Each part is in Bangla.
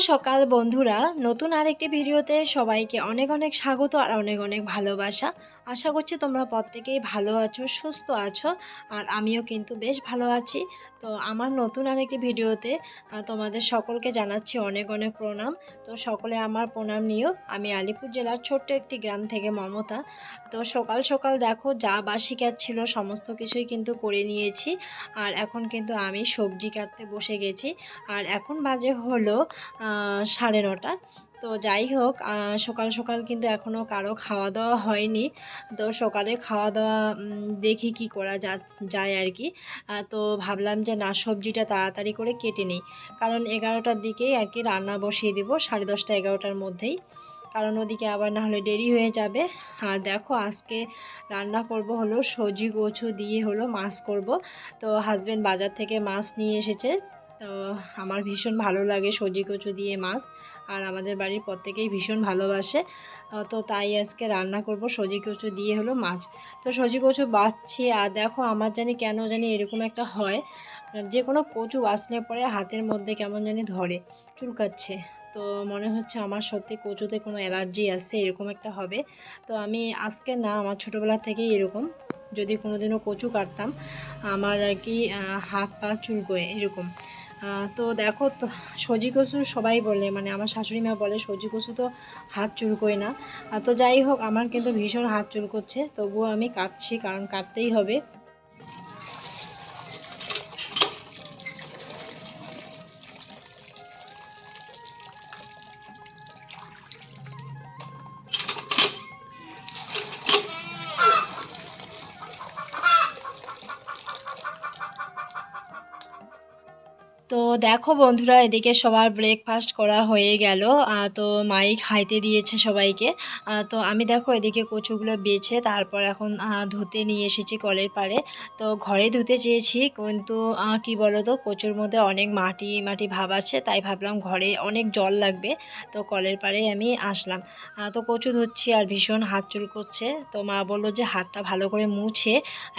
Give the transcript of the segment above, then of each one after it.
সকাল বন্ধুরা, নতুন আরেকটি ভিডিওতে সবাইকে অনেক অনেক স্বাগত আর অনেক অনেক ভালোবাসা। আশা করছি তোমরা প্রত্যেকেই ভালো আছো, সুস্থ আছো। আর আমিও কিন্তু বেশ ভালো আছি। তো আমার নতুন আরেকটি ভিডিওতে তোমাদের সকলকে জানাচ্ছি অনেক অনেক প্রণাম। তো সকলে আমার প্রণাম নিও। আমি আলিপুর জেলার ছোট্ট একটি গ্রাম থেকে মমতা। তো সকাল সকাল দেখো যা বাসি কাজ ছিল সমস্ত কিছুই কিন্তু করে নিয়েছি। আর এখন কিন্তু আমি সবজি কাটতে বসে গেছি। আর এখন বাজে হলো 9:30। তো যাই হোক, সকাল সকাল কিন্তু এখনও কারো খাওয়া দাওয়া হয়নি। তো সকালে খাওয়া দাওয়া দেখি কি করা যায় আর কি। তো ভাবলাম যে না, সবজিটা তাড়াতাড়ি করে কেটে নিই, কারণ 11টার দিকেই আর কি রান্না বসিয়ে দেবো, 10:30 11টার মধ্যেই, কারণ ওদিকে আবার না হলে দেরি হয়ে যাবে। আর দেখো আজকে রান্না করব হলো সজি কচু দিয়ে হলো মাছ করব। তো হাজবেন্ড বাজার থেকে মাছ নিয়ে এসেছে। তো আমার ভীষণ ভালো লাগে সজি কচু দিয়ে মাছ, আর আমাদের বাড়ির প্রত্যেকেই ভীষণ ভালোবাসে। তো তাই আজকে রান্না করব সজি কচু দিয়ে হলো মাছ। তো সজি কচু বাছছি, আর দেখো আমার কেন জানি এরকম একটা হয়, যে কোনো কচু বাছলে পরে হাতের মধ্যে কেমন জানি ধরে, চুলকাচ্ছে। তো মনে হচ্ছে আমার সত্যি কচুতে কোনো অ্যালার্জি আছে, এরকম একটা হবে। তো আমি আজকে না, আমার ছোটোবেলা থেকেই এরকম, যদি কোনোদিনও কচু কাটতাম আমার আর কি হাত পা চুলকোয় এরকম। তো দেখো, তো সজি কচু সবাই বলে, মানে আমার শাশুড়ি মা বলে সজি কচু তো হাত চুলকোয় না। তো যাই হোক, আমার কিন্তু ভীষণ হাত চুলকোচ্ছে, তবুও আমি কাটছি, কারণ কাটতেই হবে। তো দেখো বন্ধুরা, এদিকে সবার ব্রেকফাস্ট করা হয়ে গেল। তো মাই খাইতে দিয়েছে সবাইকে। তো আমি দেখো এদিকে কচুগুলো বেছে তারপর এখন ধুতে নিয়ে এসেছি কলের পাড়ে। তো ঘরে ধুতে চেয়েছি, কিন্তু কি বলো তো, কচুর মধ্যে অনেক মাটি মাটি ভাব আছে, তাই ভাবলাম ঘরে অনেক জল লাগবে। তো কলের পাড়ে আমি আসলাম। তো কচু ধুচ্ছি আর ভীষণ হাত চুলকোচ্ছে। তো মা বললো যে হাতটা ভালো করে মুছে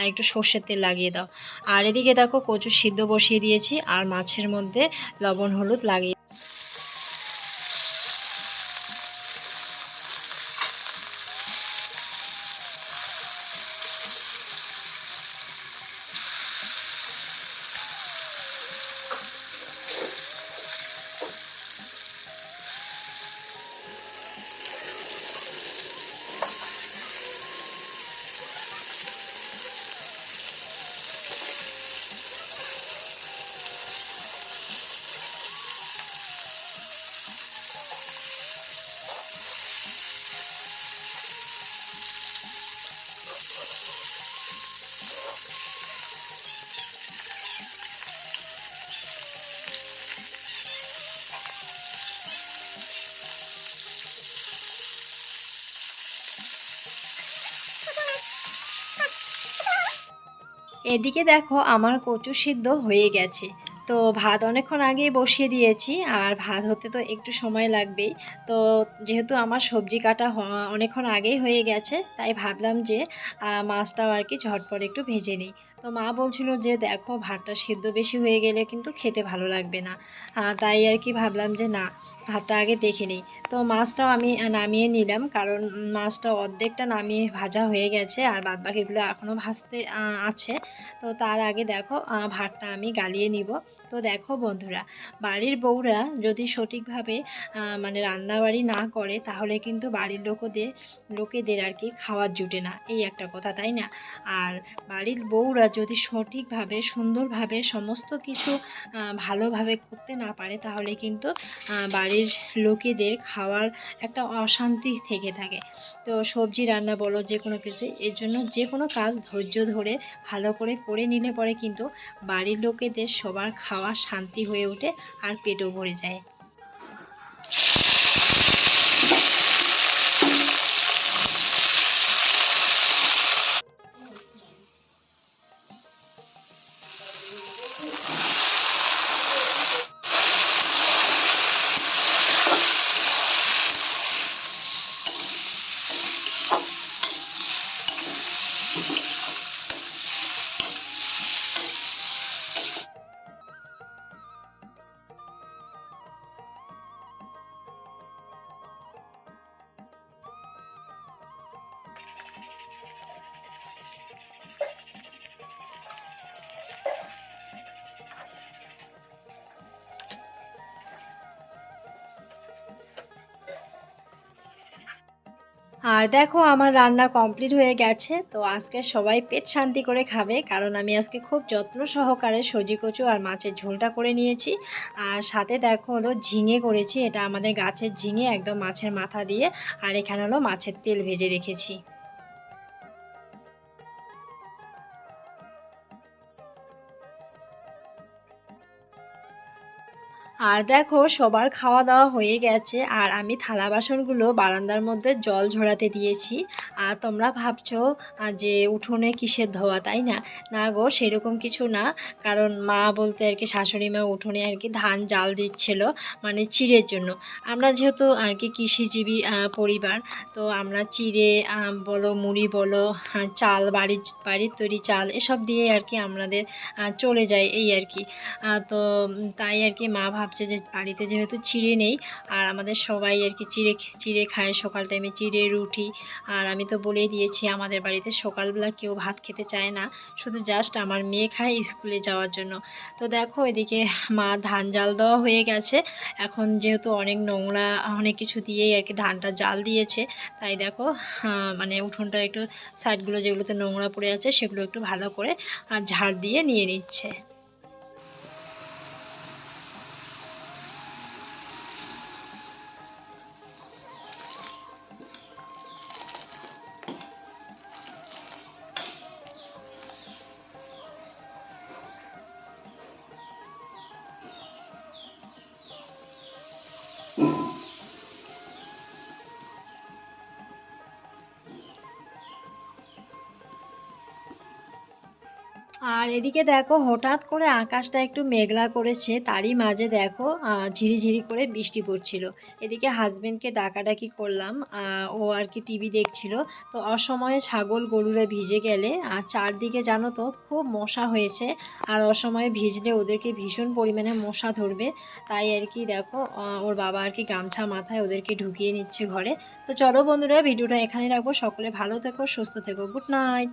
একটু সর্ষের তেল লাগিয়ে দাও। আর এদিকে দেখো কচু সিদ্ধ বসিয়ে দিয়েছি, আর মাছের মধ্যে লবণ হলুদ লাগিয়ে। এদিকে দেখো আমার কচু সিদ্ধ হয়ে গেছে। তো ভাত অনেকক্ষণ আগেই বসিয়ে দিয়েছি, আর ভাত হতে তো একটু সময় লাগবেই। তো যেহেতু আমার সবজি কাটা অনেকক্ষণ আগেই হয়ে গেছে, তাই ভাবলাম যে মাছটাও আর কি ঝটপট একটু ভেজে নিই। তো মা বলছিল যে দেখো ভাতটা সিদ্ধ বেশি হয়ে গেলে কিন্তু খেতে ভালো লাগবে না। তাই আর কি ভাবলাম যে না, ভাতটা আগে দেখে নিই। তো মাছটাও আমি নামিয়ে নিলাম, কারণ মাছটা অর্ধেকটা নামিয়ে ভাজা হয়ে গেছে, আর বাদবাকিগুলো এখনও ভাজতে আছে। তো তার আগে দেখো ভাতটা আমি গালিয়ে নিব। তো দেখো বন্ধুরা, বাড়ির বউরা যদি সঠিকভাবে মানে রান্নাবাড়ি না করে, তাহলে কিন্তু বাড়ির লোকেদের আর কি খাওয়ার জুটে না, এই একটা কথা, তাই না? আর বাড়ির বউরা যদি সঠিকভাবে সুন্দরভাবে সমস্ত কিছু ভালোভাবে করতে না পারে, তাহলে কিন্তু বাড়ির লোকেদের খাওয়ার একটা অশান্তি থেকে থাকে। তো সবজি রান্না বলো, যে কোনো কিছু, এর জন্য যে কোনো কাজ ধৈর্য ধরে ভালো করে করে নিলে পরে কিন্তু বাড়ির লোকেদের সবার খাওয়া শান্তি হয়ে ওঠে, আর পেটও ভরে যায়। আর দেখো আমার রান্না কমপ্লিট হয়ে গেছে। তো আজকে সবাই পেট শান্তি করে খাবে, কারণ আমি আজকে খুব যত্ন সহকারে সজি কচু আর মাছের ঝোলটা করে নিয়েছি। আর সাথে দেখো হলো ঝিঙে করেছি, এটা আমাদের গাছের ঝিঙে একদম মাছের মাথা দিয়ে। আর এখানে হলো মাছের তেল ভেজে রেখেছি। আর দেখো সবার খাওয়া দাওয়া হয়ে গেছে, আর আমি থালা বাসনগুলো বারান্দার মধ্যে জল ঝরাতে দিয়েছি। আর তোমরা ভাবছো যে উঠোনে কিসের ধোয়া, তাই না? না গো, সেরকম কিছু না। কারণ মা বলতে আর কি শাশুড়ি মা উঠোনে আর কি ধান জাল দিচ্ছিল, মানে চিড়ের জন্য। আমরা যেহেতু আর কি কৃষিজীবী পরিবার, তো আমরা চিড়ে বলো মুড়ি বলো, চাল বাড়ির বাড়ির তৈরি চাল এসব দিয়ে আর কি আমাদের চলে যায় এই আর কি। তো তাই আর কি মা ভাবছে যে বাড়িতে যেহেতু চিড়ে নেই, আর আমাদের সবাই আর কি চিড়ে চিড়ে খায় সকাল টাইমে, চিড়ে রুটি। আর আমি তো বলেই দিয়েছি আমাদের বাড়িতে সকালবেলা কেউ ভাত খেতে চায় না, শুধু জাস্ট আমার মেয়ে খায় স্কুলে যাওয়ার জন্য। তো দেখো এদিকে মা ধান জাল দেওয়া হয়ে গেছে। এখন যেহেতু অনেক নোংরা অনেক কিছু দিয়েই আর কি ধানটা জাল দিয়েছে, তাই দেখো মানে উঠোনটা একটু সাইডগুলো যেগুলোতে নোংরা পড়ে আছে সেগুলো একটু ভালো করে ঝাড় দিয়ে নিয়ে নিচ্ছে। আর এদিকে দেখো হঠাৎ করে আকাশটা একটু মেঘলা করেছে, তারই মাঝে দেখো ঝিরিঝিরি করে বৃষ্টি পড়ছিল। এদিকে হাজবেন্ডকে ডাকাডাকি করলাম, ও আর কি টিভি দেখছিল। তো অসময়ে ছাগল গরুরা ভিজে গেলে আর চারদিকে জানো তো খুব মশা হয়েছে। আর অসময়ে ভিজলে ওদেরকে ভীষণ পরিমাণে মশা ধরবে। তাই আর কি দেখো ওর বাবা আর কি গামছা মাথায় ওদেরকে ঢুকিয়ে নিচ্ছে ঘরে। তো চলো বন্ধুরা, ভিডিওটা এখানে রাখবো। সকলে ভালো থেকো, সুস্থ থেকো, গুড নাইট।